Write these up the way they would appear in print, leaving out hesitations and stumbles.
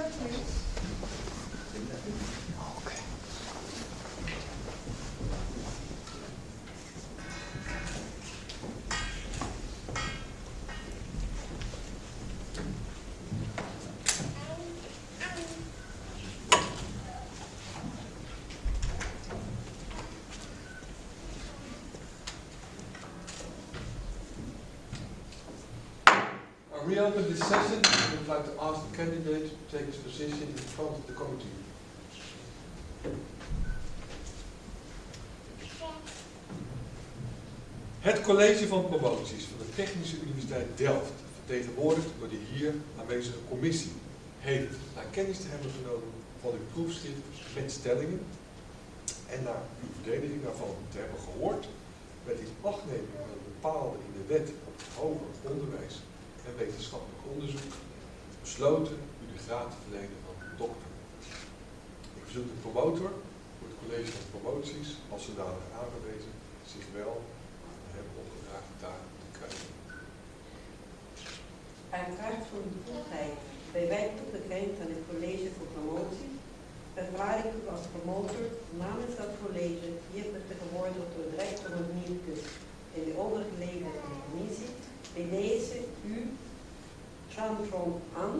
that, please. Okay. I reopen this session. I would like to ask the candidate to take his position in front of the committee. Het College van Promoties van de Technische Universiteit Delft, vertegenwoordigd door de hier aanwezige commissie, heeft na kennis te hebben genomen van uw proefschrift met stellingen en na uw verdediging daarvan te hebben gehoord, met in achtneming van het bepaalde in de wet op het hoger onderwijs en wetenschappelijk onderzoek, besloten u de graad te verlenen van dokter. Ik verzoek de promotor voor het college van promoties als zodanig aangewezen zich wel aan hebben opgedragen taak te krijgen. Uiteraard voor de bevoegdheid bij wij toegekend aan het college voor promotie, verklaar ik u als promotor namens dat college hier vertegenwoordigd door de rector van Nieuwkus en de overgeleden commissie bij deze u, Jean-Tron An,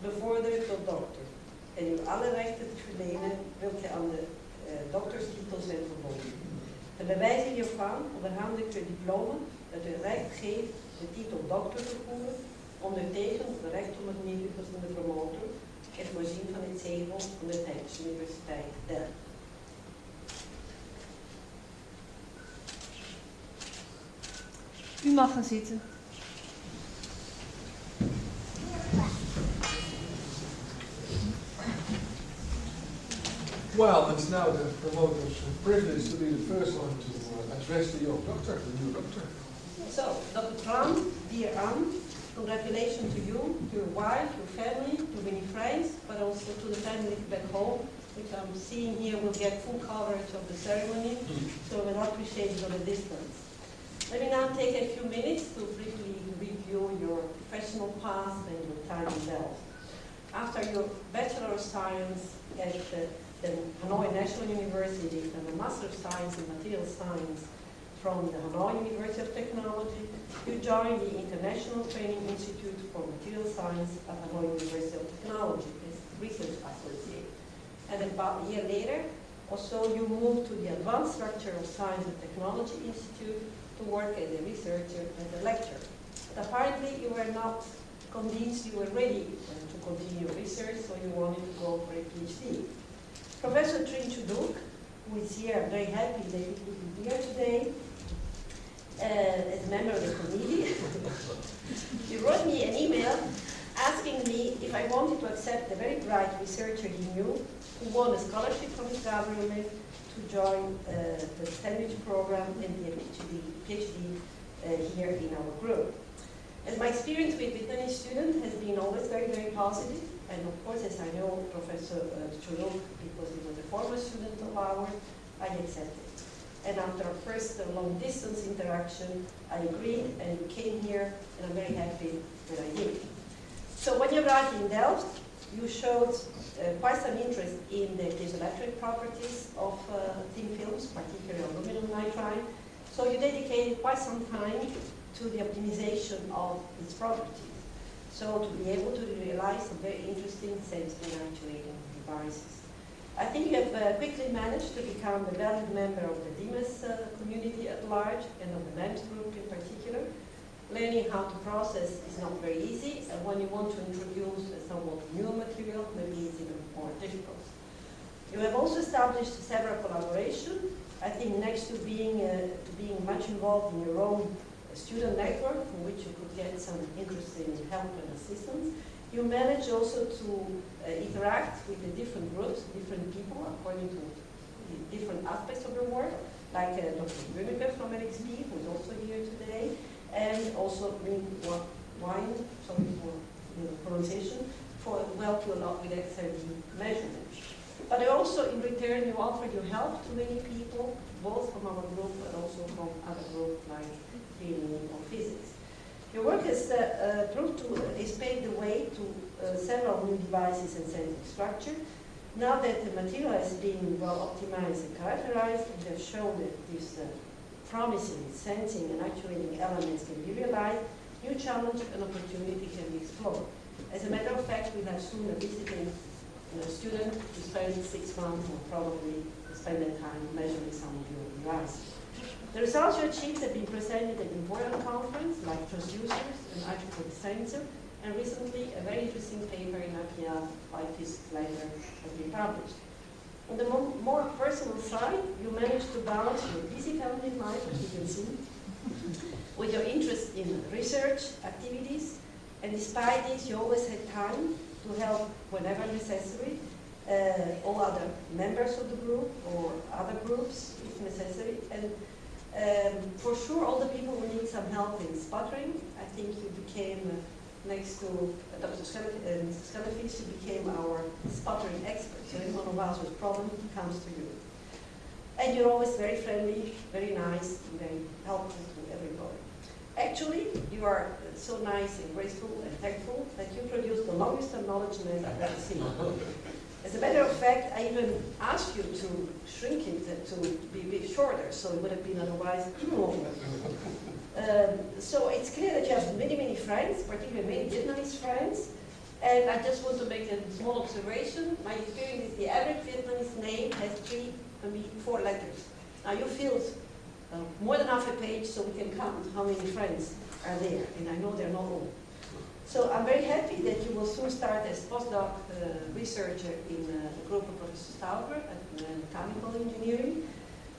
bevorderen tot dokter en u alle rechten te verlenen welke aan de dokterstitel zijn verbonden. Ter bewijzing hiervan overhandig ik het diploma dat u recht geeft de titel dokter te voeren, ondertekend door de rector van Nieuwkus en de promotor en voorzien van het zegel van de Technische Universiteit Delft. U mag gaan zitten. Well, it's now the promoter's privilege to be the first one to address the young doctor, the new doctor. So, Dr. Tran, dear Anne, congratulations to you, to your wife, your family, to many friends, but also to the family back home, which I'm seeing here will get full coverage of the ceremony, so we'll appreciate it on a distance. Let me now take a few minutes to briefly review your professional past and your time in Delft. After your Bachelor of Science at the Hanoi National University and a Master of Science in Material Science from the Hanoi University of Technology, you joined the International Training Institute for Material Science at Hanoi University of Technology as research associate. And about a year later, also you moved to the Advanced Structural Science and Technology Institute to work as a researcher and a lecturer. But apparently you were not convinced you were ready to continue research, so you wanted to go for a PhD. Professor Trinh Chuduk, who is here, I'm very happy that he could be here today, as a member of the committee. He wrote me an email asking me if I wanted to accept a very bright researcher he knew who won a scholarship from his government to join the sandwich program and be a PhD here in our group. And my experience with Vietnamese students has been always very, very positive. And of course, as I know Professor Chuduk, because he was a former student of ours, I accepted. And after our first long distance interaction, I agreed and came here, and I'm very happy that I did. So when you arrived in Delft, you showed quite some interest in the piezoelectric properties of thin films, particularly aluminum nitride. So you dedicated quite some time to the optimization of its properties. So to be able to realize some very interesting sensing and actuating devices. I think you have quickly managed to become a valued member of the DMS community at large and of the MEMS group in particular. Learning how to process is not very easy, and when you want to introduce a somewhat new material, maybe it's even more difficult. You have also established several collaborations. I think next to being much involved in your own student network, from which you could get some interesting help and assistance, you manage also to interact with the different groups, different people, according to the different aspects of your work, like Dr. Bruneke from LXP, who is also here today, and also Ming Wine, sorry for the pronunciation, for help you a lot with XRD measurements. But also, in return, you offered your help to many people, both from our group, but also from other groups like chemistry or physics. Your work has paved the way to several new devices and sensing structure. Now that the material has been well optimized and characterized, we have shown that these promising sensing and actuating elements can be realized, new challenge and opportunity can be explored. As a matter of fact, we have soon a visiting student to spend 6 months or probably spend that time measuring some of your devices. The results you achieved have been presented at important conferences like transducers and electrical sensor, and recently a very interesting paper in APIA 5 physics later has been published. On the more personal side, you managed to balance your busy family life, as you can see, with your interest in research activities, and despite this, you always had time to help whenever necessary all other members of the group or other groups if necessary. And for sure, all the people who need some help in sputtering, I think you became, next to Dr. Schelefis, you became our sputtering expert. So if one of us with problem comes to you. And you're always very friendly, very nice, and very helpful to everybody. Actually, you are so nice and graceful and tactful that you produce the longest acknowledgement I've ever seen. As a matter of fact, I even asked you to shrink it to be a bit shorter, so it would have been otherwise even longer. So it's clear that you have many, many friends, particularly many Vietnamese friends. And I just want to make a small observation. My experience is the average Vietnamese name has 4 letters. Now you filled more than half a page, so we can count how many friends are there, and I know they're not all. So I'm very happy that you will soon start as postdoc researcher in the group of Professor Stauber at mechanical engineering.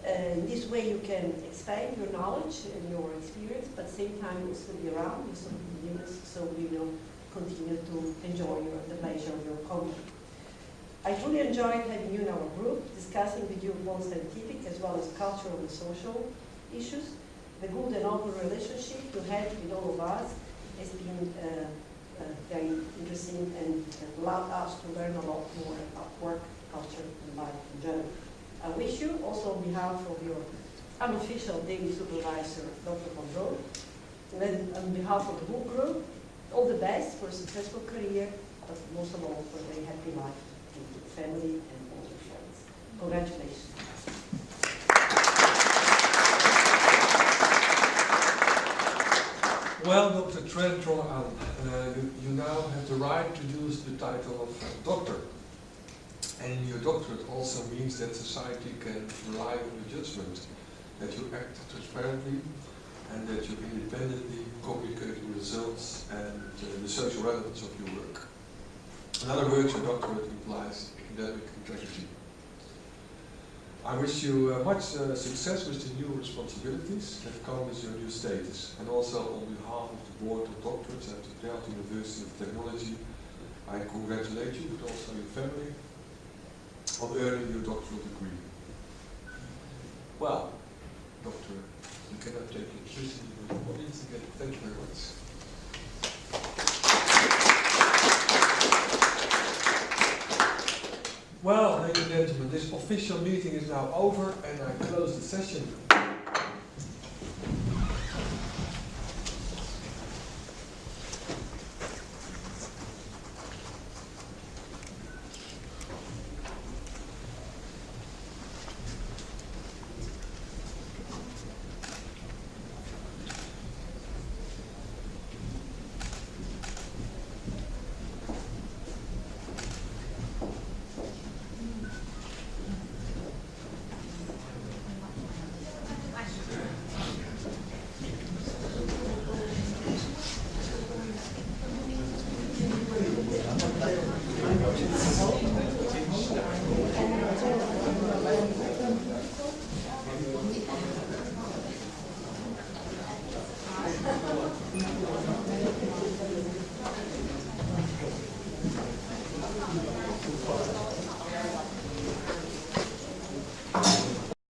In this way you can expand your knowledge and your experience, but at the same time you'll still be around with some units, so we will continue to enjoy the pleasure of your company. I truly enjoyed having you in our group, discussing with you both scientific as well as cultural and social issues. The good and open relationship you had with all of us has been very interesting and allowed us to learn a lot more about work, culture, and life in general. I wish you, also on behalf of your unofficial daily supervisor, Dr. Van Roon, and then on behalf of the whole group, all the best for a successful career, but most of all for a very happy life with family and all your friends. Congratulations. Well, Dr. Trent Rohan, you now have the right to use the title of doctor. And your doctorate also means that society can rely on your judgment, that you act transparently, and that you independently communicate your results and the social relevance of your work. In other words, your doctorate implies academic integrity. I wish you much success with the new responsibilities that come with your new status. And also on behalf of the Board of Doctorates at the Delft University of Technology, I congratulate you, but also your family, on earning your doctoral degree. Well, Doctor, you cannot take your place in the audience again. Thank you very much. Well, ladies and gentlemen, this official meeting is now over and I close the session.